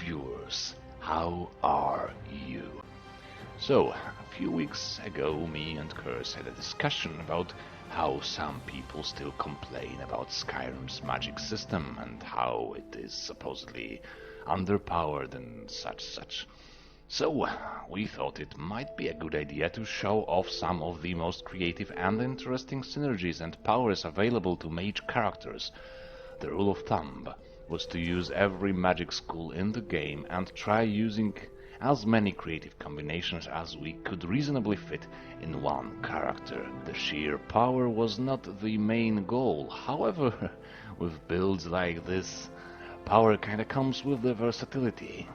viewers, how are you? So, a few weeks ago me and Curse had a discussion about how some people still complain about Skyrim's magic system and how it is supposedly underpowered and such. So, we thought it might be a good idea to show off some of the most creative and interesting synergies and powers available to mage characters. The rule of thumb was to use every magic school in the game and try using as many creative combinations as we could reasonably fit in one character. The sheer power was not the main goal, however, with builds like this, power kinda comes with the versatility.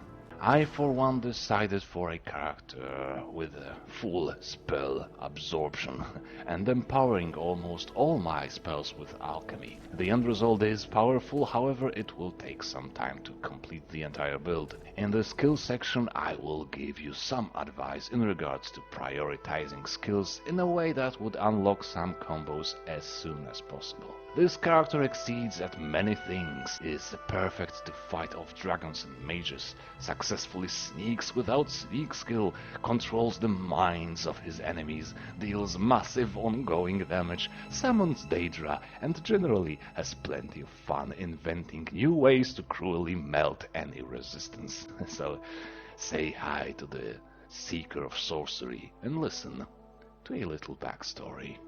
I for one decided for a character with a full spell absorption and empowering almost all my spells with alchemy. The end result is powerful, however it will take some time to complete the entire build. In the skill section I will give you some advice in regards to prioritizing skills in a way that would unlock some combos as soon as possible. This character exceeds at many things, is perfect to fight off dragons and mages, successfully sneaks without sneak skill, controls the minds of his enemies, deals massive ongoing damage, summons Daedra, and generally has plenty of fun inventing new ways to cruelly melt any resistance. So say hi to the Seeker of Sorcery and listen to a little backstory.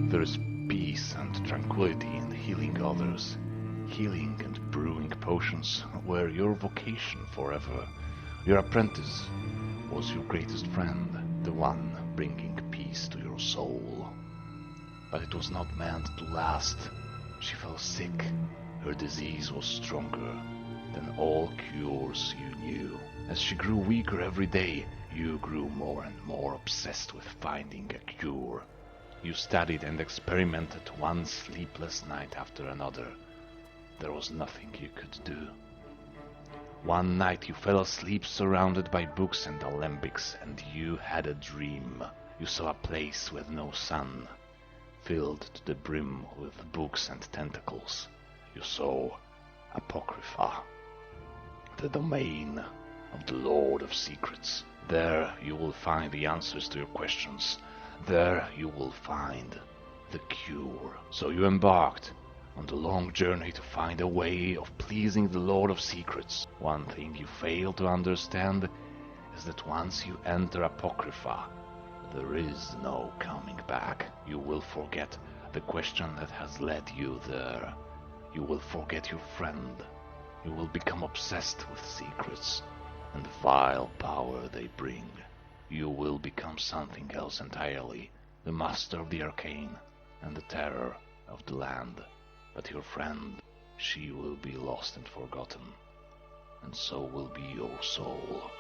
There is peace and tranquility in healing others. Healing and brewing potions were your vocation forever. Your apprentice was your greatest friend, the one bringing peace to your soul. But it was not meant to last. She fell sick. Her disease was stronger than all cures you knew. As she grew weaker every day, you grew more and more obsessed with finding a cure. You studied and experimented one sleepless night after another. There was nothing you could do. One night you fell asleep surrounded by books and alembics, and you had a dream. You saw a place with no sun, filled to the brim with books and tentacles. You saw Apocrypha, the domain of the Lord of Secrets. There you will find the answers to your questions. There you will find the cure. So you embarked on the long journey to find a way of pleasing the Lord of Secrets. One thing you fail to understand is that once you enter Apocrypha, there is no coming back. You will forget the question that has led you there. You will forget your friend. You will become obsessed with secrets and the vile power they bring. You will become something else entirely, the master of the arcane and the terror of the land. But your friend, she will be lost and forgotten, and so will be your soul.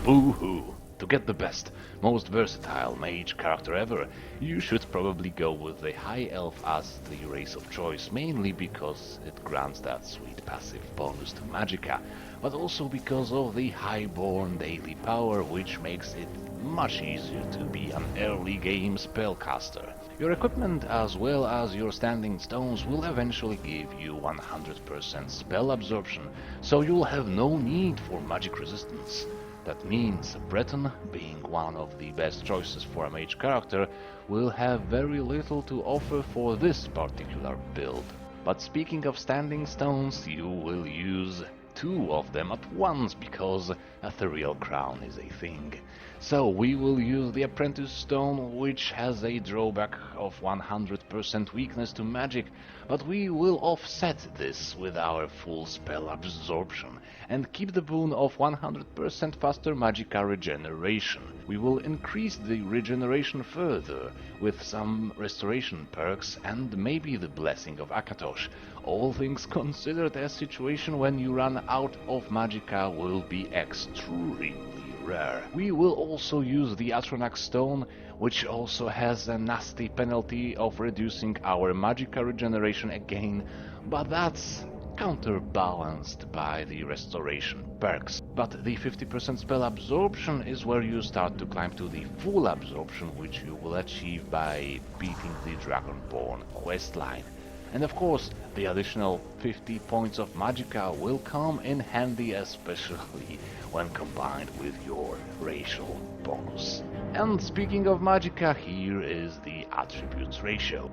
Boo-hoo! To get the best, most versatile mage character ever, you should probably go with the High Elf as the race of choice, mainly because it grants that sweet passive bonus to Magicka, but also because of the Highborn daily power, which makes it much easier to be an early game spellcaster. Your equipment as well as your standing stones will eventually give you 100% spell absorption, so you'll have no need for magic resistance. That means Breton, being one of the best choices for a mage character, will have very little to offer for this particular build. But speaking of standing stones, you will use 2 of them at once, because Ethereal Crown is a thing. So we will use the Apprentice Stone, which has a drawback of 100% weakness to magic, but we will offset this with our full spell absorption and keep the boon of 100% faster magicka regeneration. We will increase the regeneration further with some restoration perks and maybe the blessing of Akatosh. All things considered, a situation when you run out of magicka will be extremely rare. We will also use the Atronach Stone, which also has a nasty penalty of reducing our magicka regeneration again, but that's counterbalanced by the restoration perks. But the 50% spell absorption is where you start to climb to the full absorption, which you will achieve by beating the Dragonborn questline. And of course, the additional 50 points of magicka will come in handy, especially when combined with your racial bonus. And speaking of magicka, here is the attributes ratio.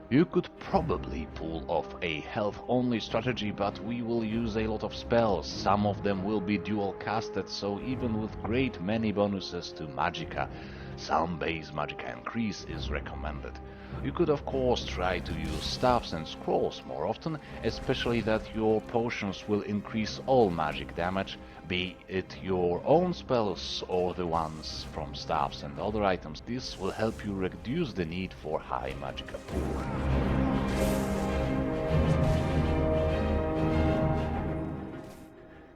You could probably pull off a health-only strategy, but we will use a lot of spells. Some of them will be dual casted, so even with great many bonuses to magicka, some base magicka increase is recommended. You could of course try to use staffs and scrolls more often, especially that your potions will increase all magic damage, be it your own spells or the ones from staffs and other items. This will help you reduce the need for high magicka pool.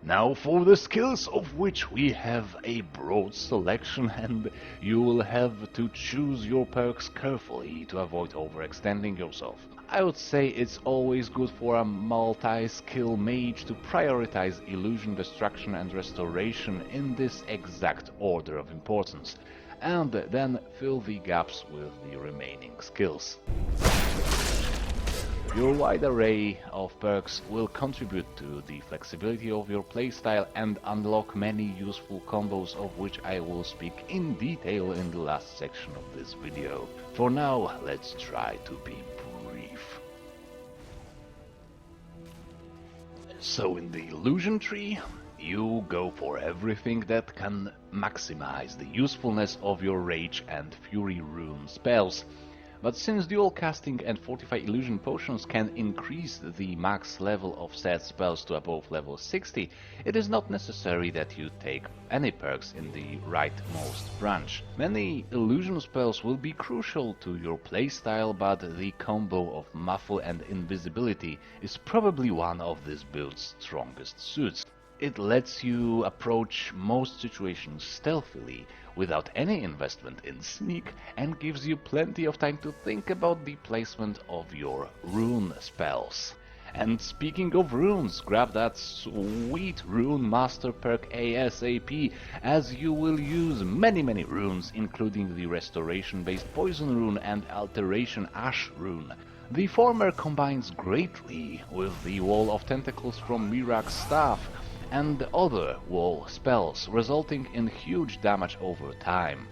Now for the skills, of which we have a broad selection, and you will have to choose your perks carefully to avoid overextending yourself. I would say it's always good for a multi-skill mage to prioritize illusion, destruction and restoration in this exact order of importance, and then fill the gaps with the remaining skills. Your wide array of perks will contribute to the flexibility of your playstyle and unlock many useful combos, of which I will speak in detail in the last section of this video. For now, let's try to be brief. So in the illusion tree, you go for everything that can maximize the usefulness of your rage and fury rune spells. But since dual casting and fortify illusion potions can increase the max level of said spells to above level 60, it is not necessary that you take any perks in the rightmost branch. Many illusion spells will be crucial to your playstyle, but the combo of muffle and invisibility is probably one of this build's strongest suits. It lets you approach most situations stealthily without any investment in sneak and gives you plenty of time to think about the placement of your rune spells. And speaking of runes, grab that sweet rune master perk ASAP, as you will use many runes, including the restoration based poison rune and alteration ash rune. The former combines greatly with the wall of tentacles from Mirak's staff and other wall spells, resulting in huge damage over time.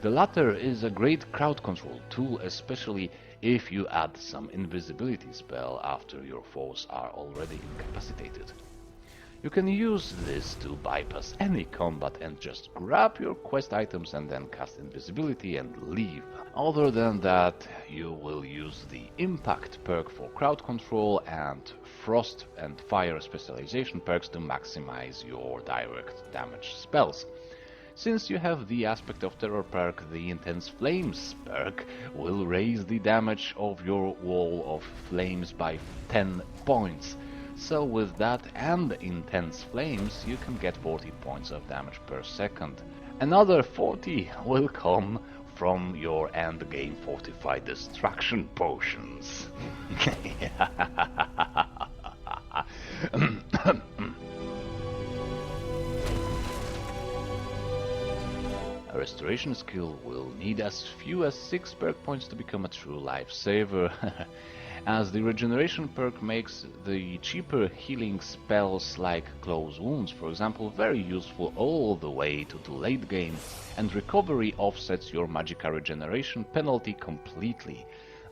The latter is a great crowd control tool, especially if you add some invisibility spell after your foes are already incapacitated. You can use this to bypass any combat and just grab your quest items and then cast invisibility and leave. Other than that, you will use the impact perk for crowd control and frost and fire specialization perks to maximize your direct damage spells. Since you have the Aspect of Terror perk, the Intense Flames perk will raise the damage of your wall of flames by 10 points. So with that and Intense Flames, you can get 40 points of damage per second. Another 40 will come from your endgame Fortified Destruction potions. A restoration skill will need as few as 6 perk points to become a true lifesaver, as the regeneration perk makes the cheaper healing spells like Close Wounds, for example, very useful all the way to the late game, and recovery offsets your magicka regeneration penalty completely.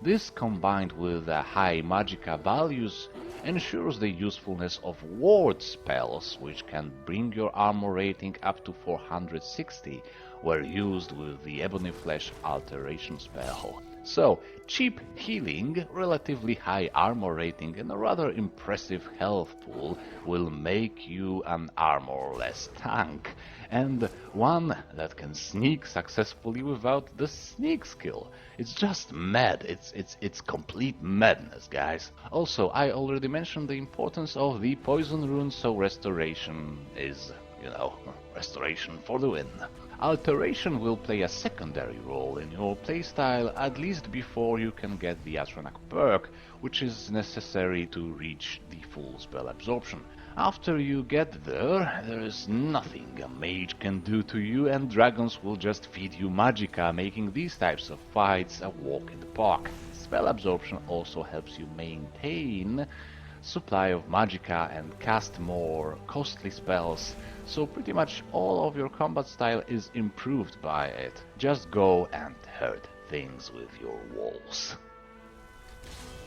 This, combined with high magicka values, ensures the usefulness of ward spells, which can bring your armor rating up to 460, were used with the Ebony Flesh alteration spell. So, cheap healing, relatively high armor rating and a rather impressive health pool will make you an armorless tank, and one that can sneak successfully without the sneak skill. It's just mad, it's complete madness, guys. Also, I already mentioned the importance of the poison rune, so restoration is, restoration for the win. Alteration will play a secondary role in your playstyle, at least before you can get the Atronach perk, which is necessary to reach the full spell absorption. After you get there, there is nothing a mage can do to you, and dragons will just feed you magicka, making these types of fights a walk in the park. Spell absorption also helps you maintain supply of magicka and cast more costly spells, so pretty much all of your combat style is improved by it. Just go and hurt things with your walls.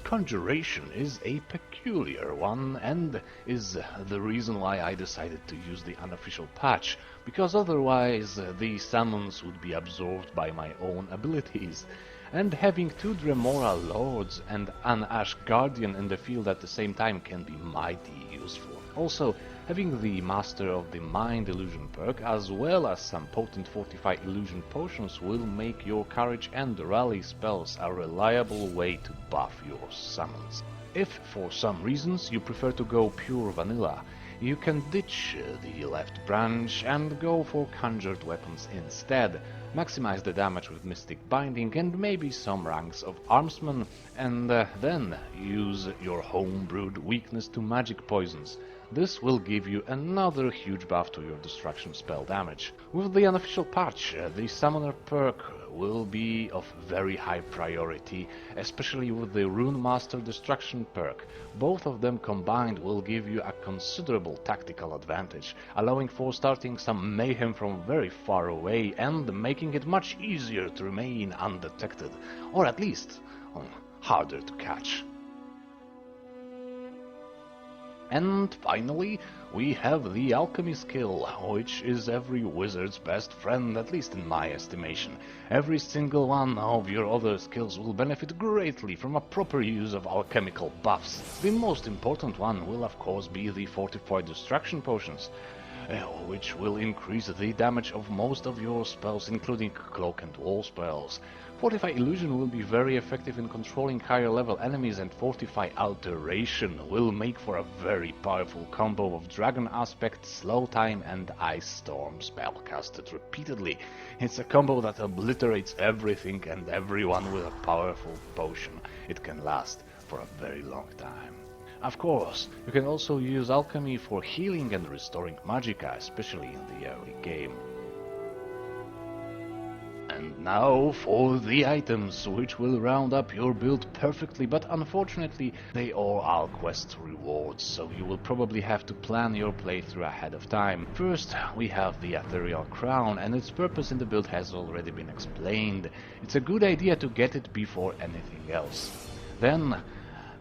Conjuration is a peculiar one, and is the reason why I decided to use the unofficial patch, because otherwise the summons would be absorbed by my own abilities. And having 2 Dremora Lords and an Ash Guardian in the field at the same time can be mighty useful. Also, having the Master of the Mind Illusion perk, as well as some potent Fortify Illusion potions, will make your Courage and Rally spells a reliable way to buff your summons. If for some reasons you prefer to go pure vanilla, you can ditch the left branch and go for conjured weapons instead. Maximize the damage with Mystic Binding and maybe some ranks of Armsman, and then use your homebrewed weakness to magic poisons. This will give you another huge buff to your destruction spell damage. With the unofficial patch, the Summoner perk will be of very high priority, especially with the Rune Master Destruction perk. Both of them combined will give you a considerable tactical advantage, allowing for starting some mayhem from very far away and making it much easier to remain undetected, or at least harder to catch. And finally, we have the alchemy skill, which is every wizard's best friend, at least in my estimation. Every single one of your other skills will benefit greatly from a proper use of alchemical buffs. The most important one will of course be the fortified destruction potions, which will increase the damage of most of your spells, including cloak and wall spells. Fortify Illusion will be very effective in controlling higher level enemies, and Fortify Alteration will make for a very powerful combo of Dragon Aspect, Slow Time and Ice Storm spell casted repeatedly. It's a combo that obliterates everything and everyone with a powerful potion. It can last for a very long time. Of course, you can also use alchemy for healing and restoring magicka, especially in the early game. And now for the items, which will round up your build perfectly, but unfortunately they are all quest rewards, so you will probably have to plan your playthrough ahead of time. First, we have the Ethereal Crown, and its purpose in the build has already been explained. It's a good idea to get it before anything else. Then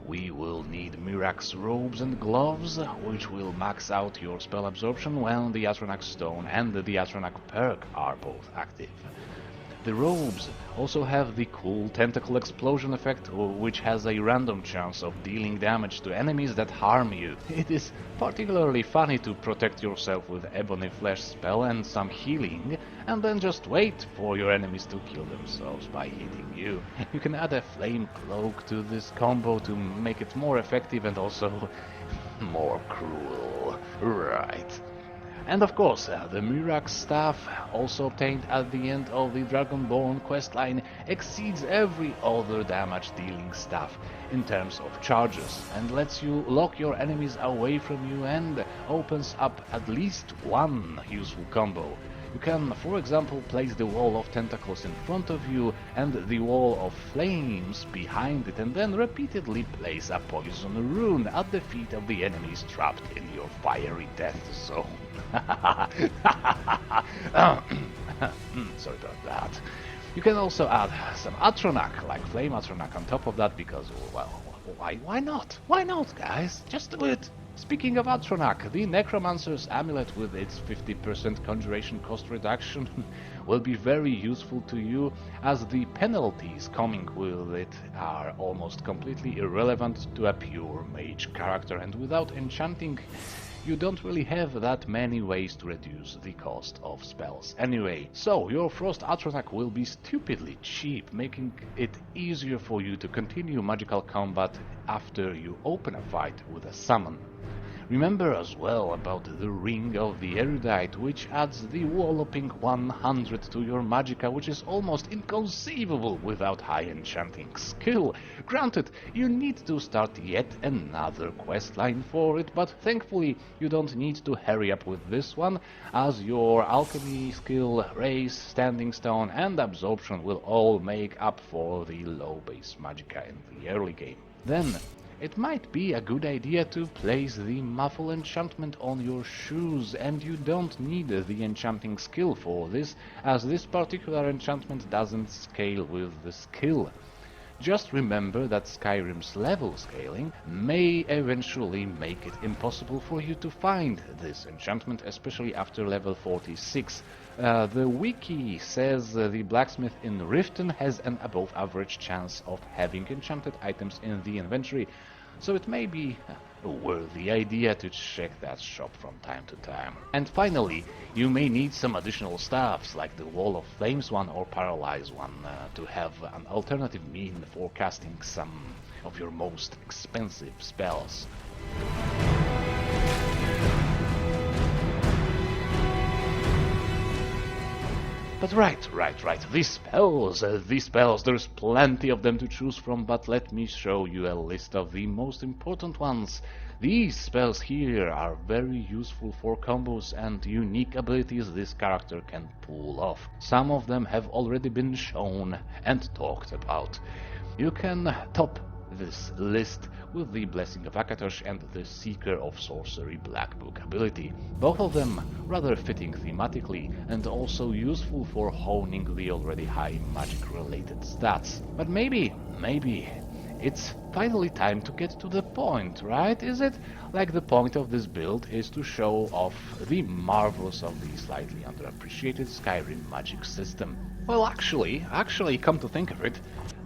we will need Mirax robes and gloves, which will max out your spell absorption when the Atronach Stone and the Atronach perk are both active. The robes also have the cool Tentacle Explosion effect, which has a random chance of dealing damage to enemies that harm you. It is particularly funny to protect yourself with Ebony Flesh spell and some healing, and then just wait for your enemies to kill themselves by hitting you. You can add a Flame Cloak to this combo to make it more effective and also more cruel. Right. And of course, the Mirax staff, also obtained at the end of the Dragonborn questline, exceeds every other damage-dealing staff in terms of charges, and lets you lock your enemies away from you and opens up at least one useful combo. You can, for example, place the Wall of Tentacles in front of you and the Wall of Flames behind it, and then repeatedly place a poison rune at the feet of the enemies trapped in your fiery death zone. Sorry about that. You can also add some Atronach, like Flame Atronach on top of that, because, well, why not? Why not, guys? Just do it! Speaking of Atronach, the Necromancer's Amulet with its 50% conjuration cost reduction will be very useful to you, as the penalties coming with it are almost completely irrelevant to a pure mage character, and without enchanting, you don't really have that many ways to reduce the cost of spells anyway. So your Frost Atronach will be stupidly cheap, making it easier for you to continue magical combat after you open a fight with a summon. Remember as well about the Ring of the Erudite, which adds the walloping 100 to your magicka, which is almost inconceivable without high enchanting skill. Granted, you need to start yet another questline for it, but thankfully you don't need to hurry up with this one, as your alchemy skill, race, standing stone and absorption will all make up for the low base magicka in the early game. Then it might be a good idea to place the Muffle enchantment on your shoes, and you don't need the enchanting skill for this, as this particular enchantment doesn't scale with the skill. Just remember that Skyrim's level scaling may eventually make it impossible for you to find this enchantment, especially after level 46. The wiki says the blacksmith in Riften has an above average chance of having enchanted items in the inventory, so it may be a worthy idea to check that shop from time to time. And finally, you may need some additional staffs like the Wall of Flames one or Paralyze one to have an alternative mean for casting some of your most expensive spells. But right, these spells, there's plenty of them to choose from, but let me show you a list of the most important ones. These spells here are very useful for combos and unique abilities this character can pull off. Some of them have already been shown and talked about. You can top this list with the Blessing of Akatosh and the Seeker of Sorcery Black Book ability. Both of them rather fitting thematically and also useful for honing the already high magic related stats. But maybe it's finally time to get to the point, right? Is it? Like the point of this build is to show off the marvels of the slightly underappreciated Skyrim magic system. Well, actually, come to think of it,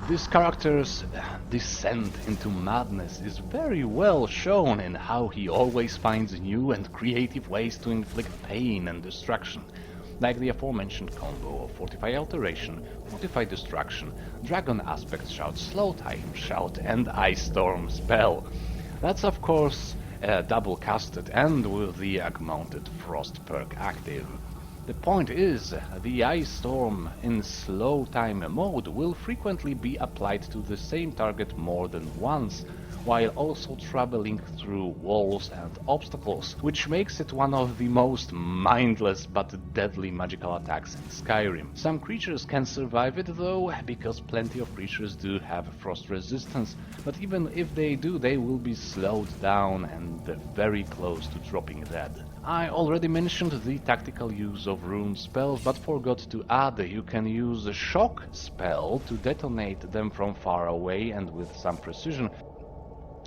this character's descent into madness is very well shown in how he always finds new and creative ways to inflict pain and destruction, like the aforementioned combo of Fortify Alteration, Fortify Destruction, Dragon Aspect Shout, Slow Time Shout, and Ice Storm spell. That's of course double casted and with the augmented Frost perk active. The point is, the Ice Storm in slow time mode will frequently be applied to the same target more than once, while also traveling through walls and obstacles, which makes it one of the most mindless but deadly magical attacks in Skyrim. Some creatures can survive it though, because plenty of creatures do have frost resistance, but even if they do, they will be slowed down and very close to dropping dead. I already mentioned the tactical use of rune spells, but forgot to add you can use a shock spell to detonate them from far away and with some precision,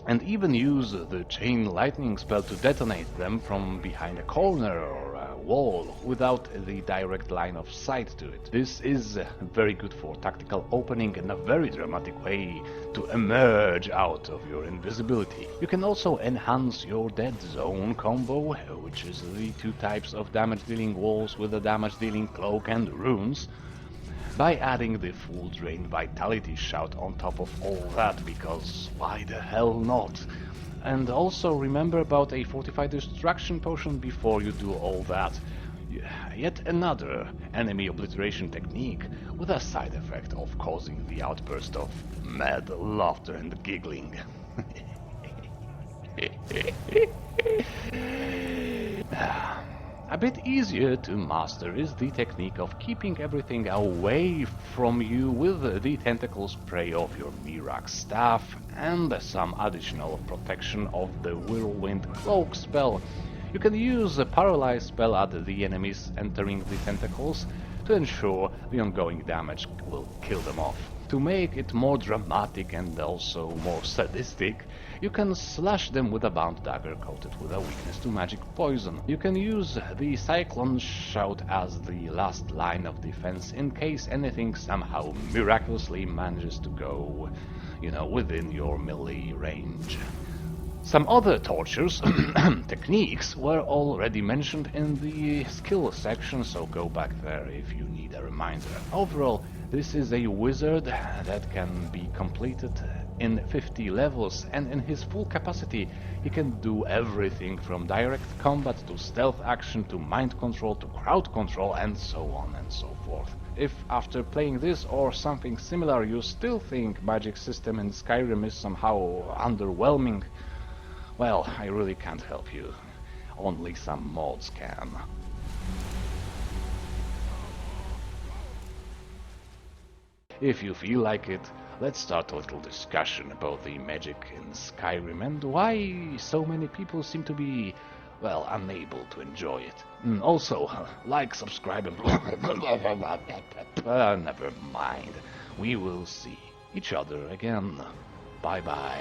and even use the chain lightning spell to detonate them from behind a corner or a wall without the direct line of sight to it. This is very good for tactical opening and a very dramatic way to emerge out of your invisibility. You can also enhance your Dead Zone combo, which is the two types of damage dealing walls with a damage dealing cloak and runes, by adding the Full Drain Vitality Shout on top of all that, because why the hell not? And also remember about a Fortified Destruction potion before you do all that. Yet another enemy obliteration technique with a side effect of causing the outburst of mad laughter and giggling. A bit easier to master is the technique of keeping everything away from you with the tentacle spray of your Mirak staff and some additional protection of the Whirlwind Cloak spell. You can use a Paralyze spell at the enemies entering the tentacles to ensure the ongoing damage will kill them off. To make it more dramatic and also more sadistic, you can slash them with a bound dagger coated with a weakness to magic poison. You can use the Cyclone Shout as the last line of defense in case anything somehow miraculously manages to go, within your melee range. Some other tortures techniques were already mentioned in the skill section, so go back there if you need a reminder. Overall, this is a wizard that can be completed in 50 levels, and in his full capacity he can do everything from direct combat to stealth action to mind control to crowd control and so on and so forth. If after playing this or something similar you still think magic system in Skyrim is somehow underwhelming, well, I really can't help you. Only some mods can. If you feel like it, let's start a little discussion about the magic in Skyrim and why so many people seem to be, well, unable to enjoy it. Also, like, subscribe and never mind. We will see each other again. Bye bye.